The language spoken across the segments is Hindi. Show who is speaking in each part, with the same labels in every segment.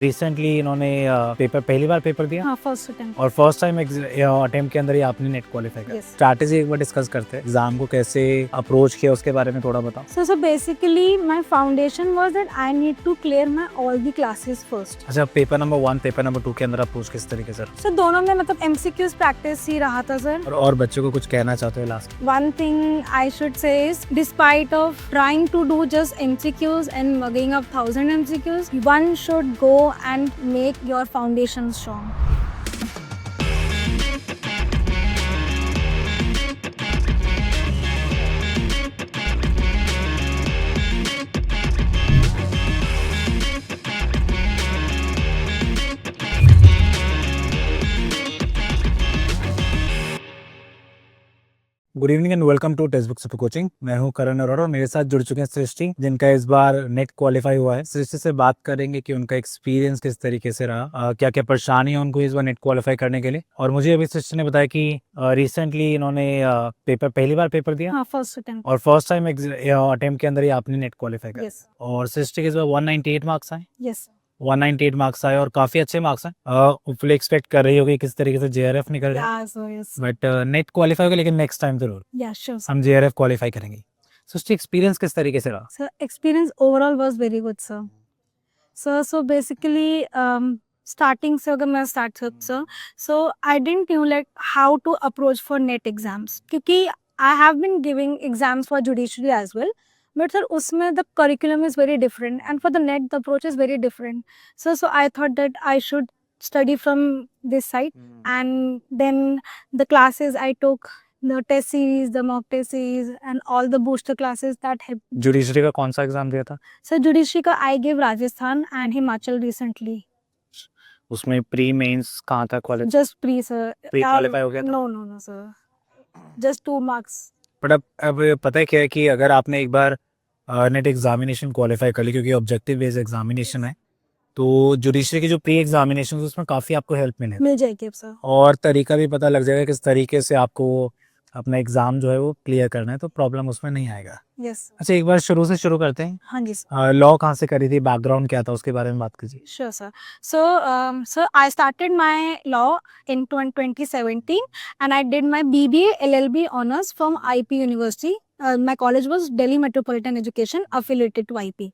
Speaker 1: रिसेंटली इन्होंने पेपर पहली बार पेपर दिया
Speaker 2: हाँ, फर्स्ट अटेम्प्ट।
Speaker 1: और फर्स्ट टाइम अटेम्प्ट के अंदर ही आपने नेट क्वालिफाई किया।
Speaker 2: Yes.
Speaker 1: स्ट्रैटेजी एक बार डिस्कस करते हैं, एग्जाम को कैसे अप्रोच किया उसके बारे में थोड़ा बताओ।
Speaker 2: So basically my foundation was that I need to clear my all the classes first.
Speaker 1: अच्छा, पेपर नंबर 1 पेपर नंबर 2 के अंदर अप्रोच किस तरीके से?
Speaker 2: So दोनों में मतलब MCQs प्रैक्टिस ही रहा था सर।
Speaker 1: और बच्चों को कुछ कहना चाहते हो last?
Speaker 2: One thing I should say is, despite of trying to do just MCQs and mugging up 1000 MCQs, one should go and make your foundation strong.
Speaker 1: Good evening and welcome to textbook super coaching. मैं हूं करण अरोड़ा और मेरे साथ जुड़ चुके हैं सृष्टि, जिनका इस बार नेट क्वालिफाई हुआ है। सृष्टि से बात करेंगे कि उनका एक्सपीरियंस किस तरीके से रहा, क्या क्या परेशानी है उनको इस बार नेट क्वालिफाई करने के लिए। और मुझे अभी सृष्टि ने बताया कि रिसेंटली इन्होंने पेपर पहली बार पेपर दिया।
Speaker 2: हाँ, फर्स्ट अटेम्प्ट।
Speaker 1: और फर्स्ट टाइम अटेम्प्ट के अंदर ही आपने नेट क्वालिफाई किया।
Speaker 2: Yes.
Speaker 1: और सृष्टि के इस बार 198 मार्क्स आए।
Speaker 2: Yes.
Speaker 1: 198 मार्क्स आए और काफी अच्छे मार्क्स हैं। होपफुली एक्सपेक्ट कर रही होगी किस तरीके से JRF निकल जाए,
Speaker 2: Yeah, so yes.
Speaker 1: But net qualify होगा, लेकिन नेक्स्ट टाइम जरूर
Speaker 2: Yeah, sure.
Speaker 1: हम JRF क्वालिफाई करेंगे। सृष्टि, एक्सपीरियंस किस तरीके से रहा?
Speaker 2: So experience overall was very good, sir. So basically, starting से अगर मैं start करूँ, sir, so I didn't know like how to approach for net exams, क्योंकि I have been giving exams for judiciary as well, but sir उसमें the curriculum is very different and for the net the approach is very different. So I thought that I should study from this side, and then the classes I took, the test series, the mock test series, and all the booster classes that helped.
Speaker 1: Judiciary का कौन सा एग्जाम दिया था?
Speaker 2: So judiciary का I gave Rajasthan and Himachal recently.
Speaker 1: उसमें प्री मेंस कहाँ था college?
Speaker 2: Just pre, sir.
Speaker 1: Pre qualify हो गया था?
Speaker 2: No, sir. Just 2 marks.
Speaker 1: But अब पता है क्या है कि अगर आपने एक बार नेट एग्जामिनेशन क्वालिफाई कर ली, क्योंकि ऑब्जेक्टिव बेस्ड एग्जामिनेशन है, तो जुडिशरी की जो प्री एग्जामिनेशन उसमें काफ़ी आपको हेल्प
Speaker 2: मिल जाएगी अब सर।
Speaker 1: और तरीका भी पता लग जाएगा किस तरीके से आपको अपना एग्जाम जो है वो क्लियर करना है, तो प्रॉब्लम उसमें नहीं आएगा।
Speaker 2: Yes.
Speaker 1: अच्छा, एक बार शुरू से शुरू करते हैं।
Speaker 2: हाँ जी सर।
Speaker 1: लॉ कहाँ से करी थी, बैकग्राउंड क्या था, उसके बारे में बात कीजिए।
Speaker 2: Sure, sir. So I started my law in 2017, and I did my BBA LLB honors from IP University. My college was Delhi Metropolitan Education, affiliated to IP,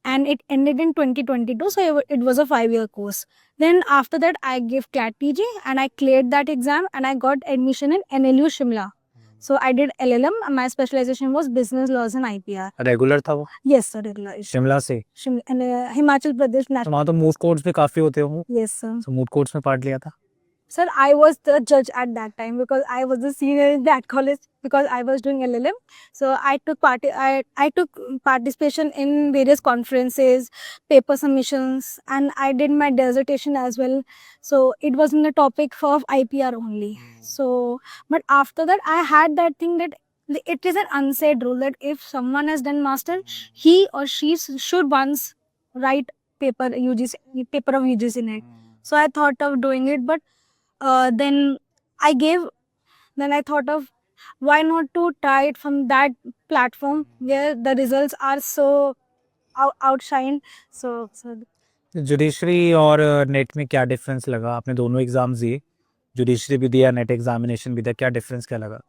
Speaker 2: and it ended in 2022. So it was a 5-year course. Then after that, I gave CLAT PG, and I cleared that exam, and I got admission in NLU Shimla. So I did LLM. My specialization was business laws and IPR.
Speaker 1: Regular था वो?
Speaker 2: Yes, sir, regular.
Speaker 1: शिमला से?
Speaker 2: Shimla and Himachal Pradesh
Speaker 1: तो
Speaker 2: National.
Speaker 1: वहाँ तो मूव कोर्ट्स भी काफी होते होंगे।
Speaker 2: Yes, sir.
Speaker 1: तो मूव कोर्ट्स में पार्ट लिया था?
Speaker 2: Sir, I was the judge at that time because I was the senior in that college because I was doing LLM. So I took participation in various conferences, paper submissions, and I did my dissertation as well. So it was in the topic of IPR only. So, but after that, I had that thing that it is an unsaid rule that if someone has done master, he or she should once write paper of UGC net. So I thought of doing it, but then I thought of why not to try it from that platform where the results are so outshine. So
Speaker 1: judiciary और नेट में क्या डिफरेंस लगा? आपने दोनों एग्जाम्स दिए, जुडिशरी भी दिया, नेट एग्जामिनेशन भी दिया, क्या डिफरेंस क्या लगा?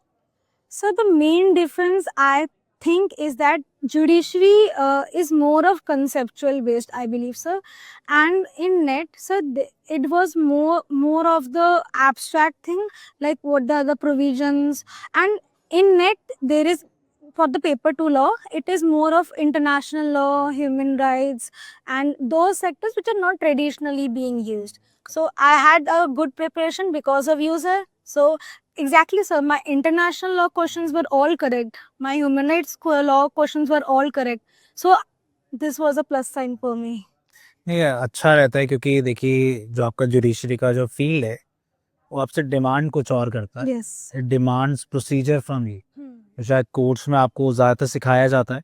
Speaker 2: the main difference I think is that judiciary is more of conceptual based, I believe, sir, and in net, sir, it was more of the abstract thing, like what the other provisions, and in net there is, for the paper 2 law, it is more of international law, human rights, and those sectors which are not traditionally being used. So I had a good preparation because of you, sir. So exactly, sir, my international law questions were all correct. My human rights law questions were all correct. So this was a plus sign for me.
Speaker 1: नहीं, अच्छा रहता है, क्योंकि देखिए जो आपका जुडिशरी का जो फील्ड है वो आपसे डिमांड कुछ और करता है।
Speaker 2: Yes.
Speaker 1: It demands procedure from you. शायद कोर्ट्स में आपको ज़्यादातर सिखाया जाता है,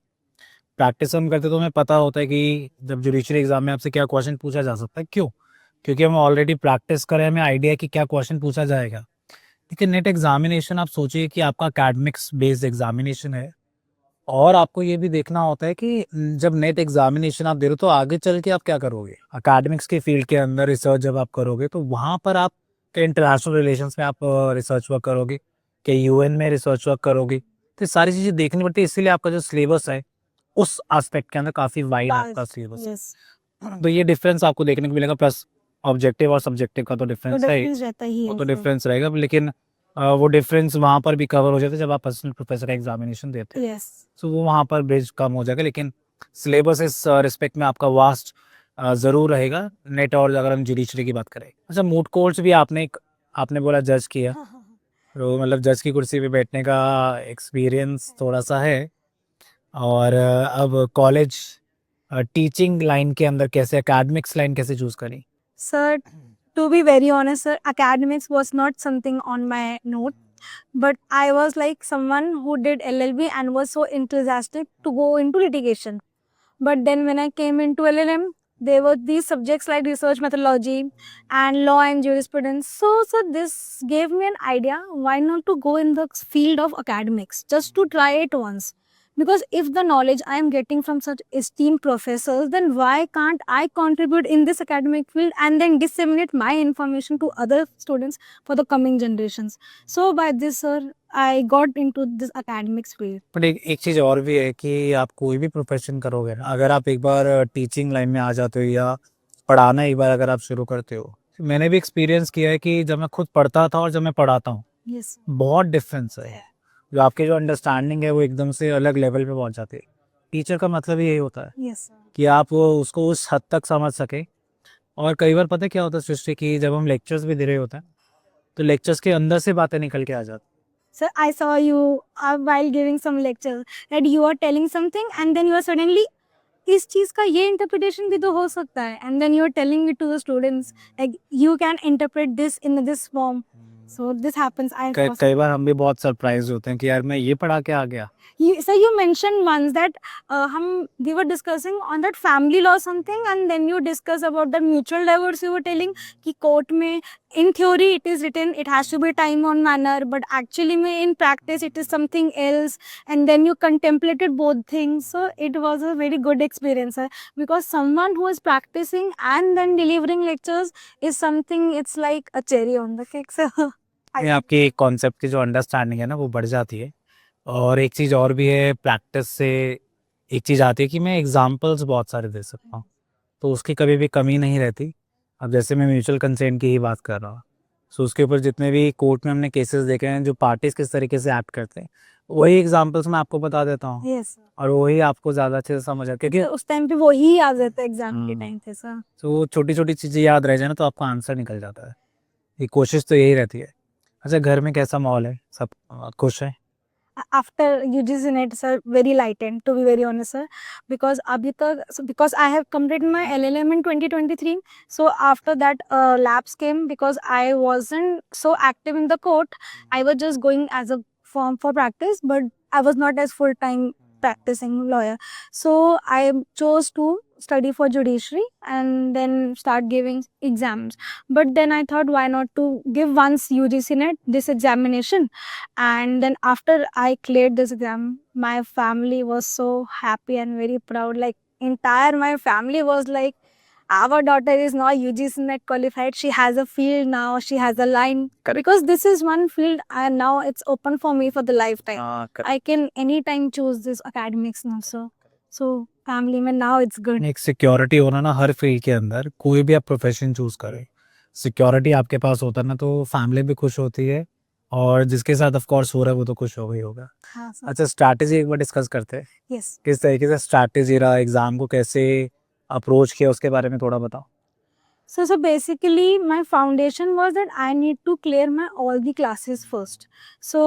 Speaker 1: प्रैक्टिस हम करते तो हमें पता होता है कि जब जुडिशरी एग्जाम में आपसे क्या क्वेश्चन पूछा जा सकता है। क्यों? क्योंकि हम ऑलरेडी प्रैक्टिस करें, हमें आइडिया है कि क्या क्वेश्चन पूछा जाएगा। लेकिन नेट एग्जामिनेशन आप सोचिए कि आपका अकेडमिक्स बेस्ड एग्जामिनेशन है, और आपको ये भी देखना होता है कि जब नेट एग्जामिनेशन आप दे रहे हो तो आगे चल के आप क्या करोगे एकेडमिक्स के फील्ड के अंदर रिसर्च जब आप करोगे तो वहाँ पर आप इंटरनेशनल रिलेशंस में आप रिसर्च वर्क करोगे कि यूएन में रिसर्च वर्क करोगे तो ये सारी चीज़ें देखनी पड़ती है इसीलिए आपका जो सिलेबस है उस एस्पेक्ट के अंदर काफ़ी वाइड आपका सिलेबस
Speaker 2: यस
Speaker 1: है तो ये डिफरेंस आपको देखने को मिलेगा प्लस ऑब्जेक्टिव और सब्जेक्टिव का तो
Speaker 2: तो
Speaker 1: डिफरेंस है ही
Speaker 2: डिफरेंस रहता ही
Speaker 1: वो
Speaker 2: है
Speaker 1: तो
Speaker 2: सर
Speaker 1: डिफरेंस रहेगा लेकिन वो डिफरेंस वहाँ पर भी कवर हो जाता है जब आप पर्सनल प्रोफेसर का एग्जामिनेशन देते हैं
Speaker 2: यस
Speaker 1: सो वो वहाँ पर ब्रिज कम हो जाएगा लेकिन सिलेबस इस रिस्पेक्ट में आपका वास्ट ज़रूर रहेगा नेट और अगर हम जुडिशरी की बात करें अच्छा मूट कोर्ट्स भी आपने बोला जज किया तो मतलब जज की कुर्सी पे बैठने का एक्सपीरियंस थोड़ा सा है और अब कॉलेज टीचिंग लाइन के अंदर कैसे एकेडमिक्स लाइन कैसे चूज करी
Speaker 2: Sir, to be very honest, sir, academics was not something on my note, but I was like someone who did LLB and was so enthusiastic to go into litigation. But then when I came into LLM, there were these subjects like research methodology and law and jurisprudence. So this gave me an idea why not to go in the field of academics, just to try it once. Because if the knowledge I am getting from such esteemed professors, then why can't I contribute in this academic field and then disseminate my information to other students for the coming generations? So by this, sir, I got into this academics field.
Speaker 1: पर एक चीज़ और भी है कि आप कोई भी प्रोफेशन करोगे ना अगर आप एक बार टीचिंग लाइन में आ जाते हो या पढ़ाना एक बार अगर आप शुरू करते हो मैंने भी एक्सपीरियंस किया है कि जब मैं खुद पढ़ता था और जब मैं पढ़ाता हूँ
Speaker 2: Yes.
Speaker 1: बहुत डिफरेंस है जो आपकी जो अंडरस्टैंडिंग है वो एकदम से अलग लेवल पे पहुंच जाती है टीचर का मतलब ही यही होता है
Speaker 2: Yes, sir.
Speaker 1: कि आप वो उसको उस हद तक समझ सके और कई बार पता है क्या होता है सृष्टि की जब हम लेक्चर्स भी दे रहे होते हैं तो लेक्चर्स के अंदर से बातें निकल के आ जाती
Speaker 2: Sir, I saw you while giving some lectures that you are telling something and then you are suddenly इस चीज का ये इंटरप्रिटेशन भी तो हो सकता है and then you are telling it to the students like you can interpret this in this form so this happens I
Speaker 1: कई बार हम भी बहुत सरप्राइज होते हैं कि यार मैं ये पढ़ा के आ गया
Speaker 2: sir you mentioned once that हम we were discussing on that family law something and then you discuss about the mutual divorce you were telling कि court में in theory it is written it has to be time on manner but actually में in practice it is something else and then you contemplated both things so it was a very good experience sir, because someone who is practicing and then delivering lectures is something it's like a cherry on the cake so
Speaker 1: ये आपकी कॉन्सेप्ट की जो अंडरस्टैंडिंग है ना वो बढ़ जाती है और एक चीज़ और भी है प्रैक्टिस से एक चीज़ आती है कि मैं एग्जांपल्स बहुत सारे दे सकता हूँ तो उसकी कभी भी कमी नहीं रहती अब जैसे मैं म्यूचुअल कंसेंट की ही बात कर रहा हूँ सो उसके ऊपर जितने भी कोर्ट में हमने केसेस देखे हैं जो पार्टीज किस तरीके से एक्ट करते हैं वही एग्जांपल्स मैं आपको बता देता हूँ
Speaker 2: yes
Speaker 1: और वही आपको ज़्यादा अच्छे से समझ आता है
Speaker 2: तो
Speaker 1: क्योंकि
Speaker 2: उस टाइम पे वो ही याद रहता है एग्जाम के
Speaker 1: हाँ।
Speaker 2: टाइम पे सर
Speaker 1: तो छोटी छोटी चीज़ें याद रह जाए ना तो आपका आंसर निकल जाता है ये कोशिश तो यही रहती है अच्छा घर में कैसा माहौल है सब खुश है
Speaker 2: after UGC NET sir very lightened to be very honest sir because abhi tak so because I have completed my LLM in 2023 so after that labs came because I wasn't so active in the court I was just going as a form for practice but I was not as full time practicing lawyer so I chose to study for judiciary and then start giving exams but then I thought why not to give once UGC NET this examination and then after I cleared this exam my family was so happy and very proud like entire my family was like our daughter is now UGC NET qualified she has a field now she has a line because this is one field and now it's open for me for the lifetime I can anytime choose this academics now so family में now it's good
Speaker 1: एक सिक्योरिटी होना ना हर फील्ड के अंदर कोई भी आप प्रोफेशन चूज करें सिक्योरिटी आपके पास होता है ना तो फैमिली भी खुश होती है और जिसके साथ ऑफ कोर्स हो रहा है वो तो खुश हो गई होगा
Speaker 2: हाँ सर
Speaker 1: अच्छा स्ट्रैटेजी एक बार डिस्कस करते हैं
Speaker 2: yes
Speaker 1: किस तरीके से स्ट्रैटेजी रहा एग्जाम को कैसे अप्रोच किया उसके बारे में थोड़ा बताओ
Speaker 2: So basically, my foundation was that I need to clear my all the classes first. So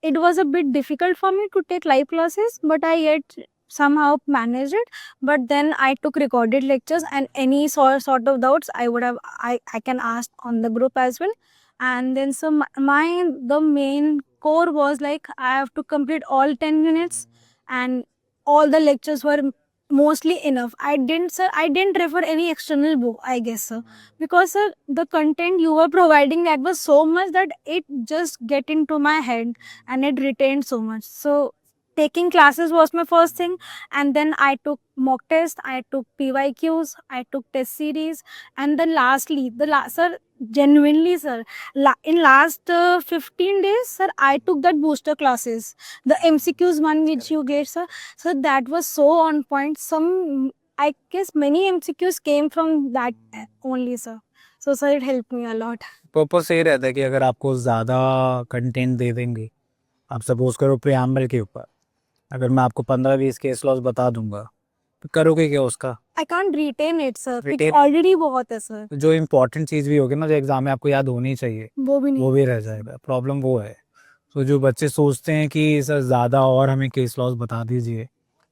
Speaker 2: it was a bit difficult for me to take live classes, but I yet somehow managed it. But then I took recorded lectures, and any sort of doubts I can ask on the group as well. And then so the main core was like I have to complete all 10 units, and all the lectures were mostly enough. I didn't refer any external book, I guess, sir. Because, sir, the content you were providing that was so much that it just get into my head and it retained so much. So, taking classes was my first thing, and then I took mock test, I took PYQs, I took test series, and then lastly, sir, genuinely, sir, in last 15 days, sir, I took that booster classes, the MCQs one which you gave, sir. So that was so on point. I guess many MCQs came from that only, sir. So, sir, it helped me a lot.
Speaker 1: Purpose यही रहता है कि अगर आपको ज़्यादा कंटेंट दे देंगे, आप सपोज करो प्रियम्बल के ऊपर, अगर मैं आपको 15-20 केस लॉज बता दूंगा तो करोगे क्या उसका?
Speaker 2: I can't retain it, sir.
Speaker 1: Retain-
Speaker 2: Already बहुत है, sir.
Speaker 1: जो इम्पोर्टेंट चीज़ भी होगी ना, जो एग्जाम में आपको याद होनी चाहिए,
Speaker 2: वो भी नहीं.
Speaker 1: वो भी रह जाएगा। प्रॉब्लम वो है। तो जो बच्चे सोचते हैं कि सर ज़्यादा और हमें केस लॉस बता दीजिए,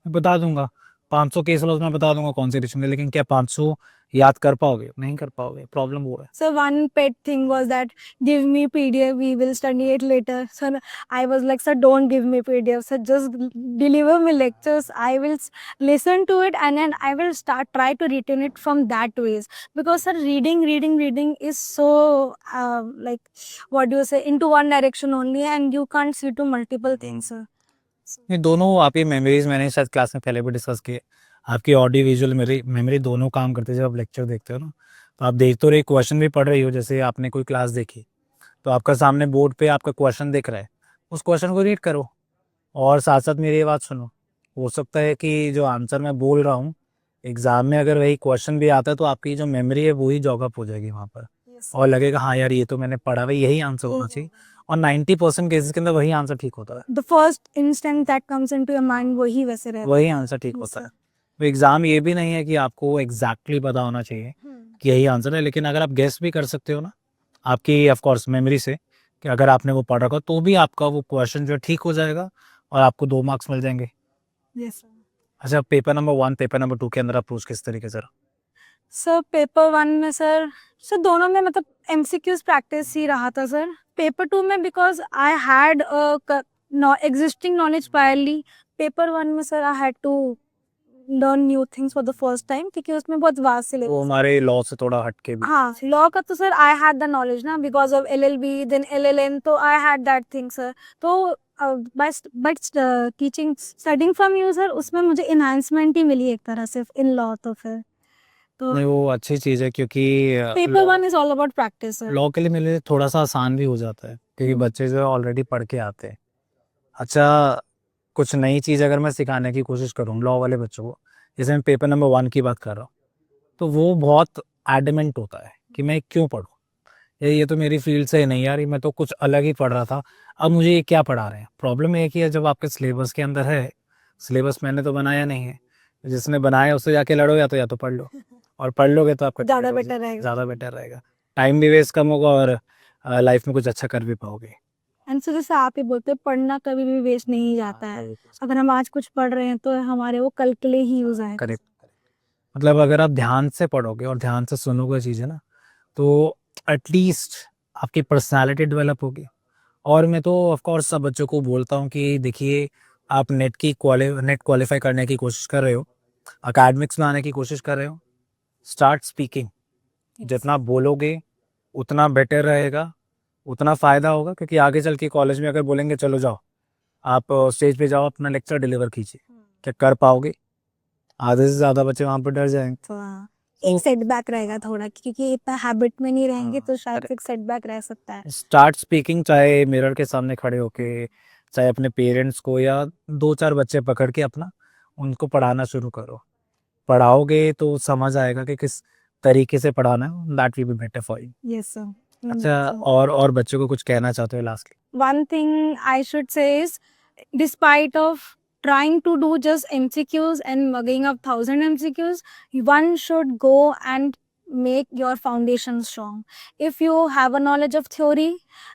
Speaker 1: मैं बता दूंगा 500 केस लॉस मैं बता दूंगा कॉन्सेंट्रेशन में, लेकिन क्या 500 याद कर पाओगे? नहीं कर पाओगे। प्रॉब्लम वो है।
Speaker 2: So one pet thing was that give me PDF, we will study it later. So I was like, sir, don't give me PDF, sir, just deliver me lectures. I will listen to it and then I will try to retain it from that ways. Because sir, reading is so like, what do you say, into one direction only, and you can't see to multiple things, sir.
Speaker 1: ये दोनों आपकी मेमोरीज मैंने शायद क्लास में पहले भी डिस्कस किए। आपकी ऑडियो विजुअल मेमोरी दोनों काम करते हैं। जब आप लेक्चर देखते हो ना, तो आप देख तो रहे क्वेश्चन भी पढ़ रही हो। जैसे आपने कोई क्लास देखी तो आपका सामने बोर्ड पे आपका क्वेश्चन दिख रहा है, उस क्वेश्चन को रीड करो और साथ साथ मेरी ये बात सुनो। हो सकता है कि जो आंसर मैं बोल रहा हूँ एग्जाम में अगर वही क्वेश्चन भी आता है तो आपकी जो मेमोरी है वही जॉगअप हो जाएगी वहाँ पर, और लगेगा हाँ यार ये तो मैंने पढ़ा हुआ, यही आंसर होना चाहिए। और 90% केसेस के अंदर वही आंसर ठीक होता है।
Speaker 2: The first instant that comes into your mind, वही वैसे रहता है.
Speaker 1: वही आंसर ठीक होता है। तो एग्जाम ये भी नहीं है कि आपको एग्जैक्टली पता होना चाहिए कि यही आंसर है, लेकिन अगर आप गेस भी कर सकते हो ना आपकी ऑफ कोर्स मेमोरी से कि अगर आपने वो पढ़ रखा तो भी आपका वो क्वेश्चन जो ठीक हो जाएगा और आपको 2 मार्क्स मिल जाएंगे।
Speaker 2: Yes, sir.
Speaker 1: अच्छा, पेपर नंबर 1 पेपर नंबर 2 के अंदर अप्रोच किस तरीके से रहा?
Speaker 2: सर पेपर 1 में सर दोनों में मतलब MCQs प्रैक्टिस ही रहा था सर। पेपर 2 में because I had existing knowledge priorly, paper 1 में sir I had to learn new things for the first time, क्योंकि उसमें बहुत वास्ट सिलेबस।
Speaker 1: वो हमारे लॉ से थोड़ा हटके भी।
Speaker 2: हाँ, लॉ का तो sir I had the knowledge ना, because of LLB then LLM, तो I had that thing sir. तो but teaching studying from you sir, उसमें मुझे इन्हांसमेंट ही मिली एक तरह से इन लॉ। तो फिर तो
Speaker 1: नहीं, वो अच्छी चीज़ है क्योंकि
Speaker 2: paper 1 is all about practice sir.
Speaker 1: Law के लिए मेरे लिए थोड़ा सा आसान भी हो जाता है क्योंकि बच्चे जो है ऑलरेडी पढ़ के आते हैं। अच्छा, कुछ नई चीज़ अगर मैं सिखाने की कोशिश करूँ लॉ वाले बच्चों को, जैसे मैं पेपर नंबर 1 की बात कर रहा हूँ, तो वो बहुत एडमेंट होता है कि मैं क्यों पढ़ूँ, ये तो मेरी फील्ड से ही नहीं यार, मैं तो कुछ अलग ही पढ़ रहा था, अब मुझे ये क्या पढ़ा रहे हैं। प्रॉब्लम ये कि जब आपके सिलेबस के अंदर है, सिलेबस मैंने तो बनाया नहीं है, जिसने बनाया उससे जाके लड़ो या तो पढ़ लो, और पढ़ लोगे तो आपका
Speaker 2: ज़्यादा बेटर रहेगा।
Speaker 1: ज़्यादा बेटर रहेगा, टाइम भी वेस्ट कम होगा और लाइफ में कुछ अच्छा कर भी पाओगे।
Speaker 2: एंड सर जैसे आप ही बोलते हैं, पढ़ना कभी भी वेस्ट नहीं जाता है। अगर हम आज कुछ पढ़ रहे हैं तो हमारे वो कल के लिए ही यूज आएगा।
Speaker 1: करेक्ट। मतलब अगर आप ध्यान से पढ़ोगे और ध्यान से सुनोगे चीज़ें ना, तो एटलीस्ट आपकी पर्सनालिटी डेवलप होगी। और मैं तो ऑफ कोर्स सब बच्चों को बोलता हूँ कि देखिए, आप नेट क्वालिफाई करने की कोशिश कर रहे हो, अकेडमिक्स में आने की कोशिश कर रहे हो, स्टार्ट स्पीकिंग। जितना बोलोगे उतना बेटर रहेगा, उतना फ़ायदा होगा, क्योंकि आगे चल के कॉलेज में अगर बोलेंगे चलो जाओ आप स्टेज पे जाओ अपना लेक्चर डिलीवर कीजिए, क्या कर पाओगे? आधे से ज़्यादा बच्चे वहाँ पर डर जाएंगे।
Speaker 2: तो हाँ, एक सेटबैक रहेगा थोड़ा, क्योंकि इतना हैबिट में नहीं रहेंगे तो शायद एक सेटबैक रह सकता है।
Speaker 1: स्टार्ट स्पीकिंग, चाहे मिरर के सामने खड़े होके, चाहे अपने पेरेंट्स को या 2-4 बच्चे पकड़ के अपना उनको पढ़ाना शुरू करो। पढ़ाओगे तो समझ आएगा कि किस तरीके से पढ़ाना है, that will be better for you.
Speaker 2: Yes sir.
Speaker 1: अच्छा, और बच्चों को कुछ कहना चाहते हो lastly?
Speaker 2: One thing I should say is, despite of trying to do just MCQs and mugging up 1000 MCQs, one should go and make your foundation strong. If you have a knowledge of theory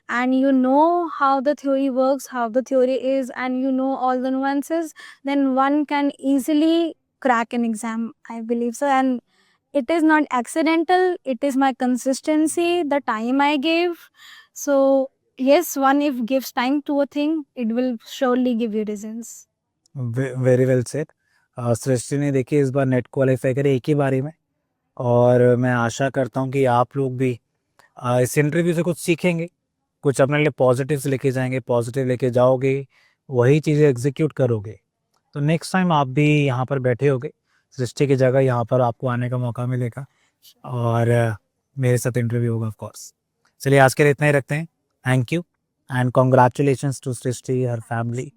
Speaker 2: and you know how the theory works, how the theory is, and you know all the nuances, then one can easily crack an exam, I believe so. And it is not accidental, it is my consistency, the time I gave. So yes, one if gives time to a thing, it will surely give you results.
Speaker 1: Very well said. Srishti ने देखिए इस बार नेट क्वालिफाई करे एक ही बारी में, और मैं आशा करता हूँ कि आप लोग भी इस इंटरव्यू से कुछ सीखेंगे, कुछ अपने लिए पॉजिटिव्स लेके जाएंगे, पॉजिटिव लेके जाओगे, वही चीज़ें एग्जीक्यूट करोगे तो नेक्स्ट टाइम आप भी यहाँ पर बैठे होगे, सृष्टि की जगह यहाँ पर आपको आने का मौका मिलेगा और मेरे साथ इंटरव्यू होगा ऑफ कोर्स। चलिए आज के लिए इतना ही रखते हैं। Thank you and congratulations to Srishti, हर फैमिली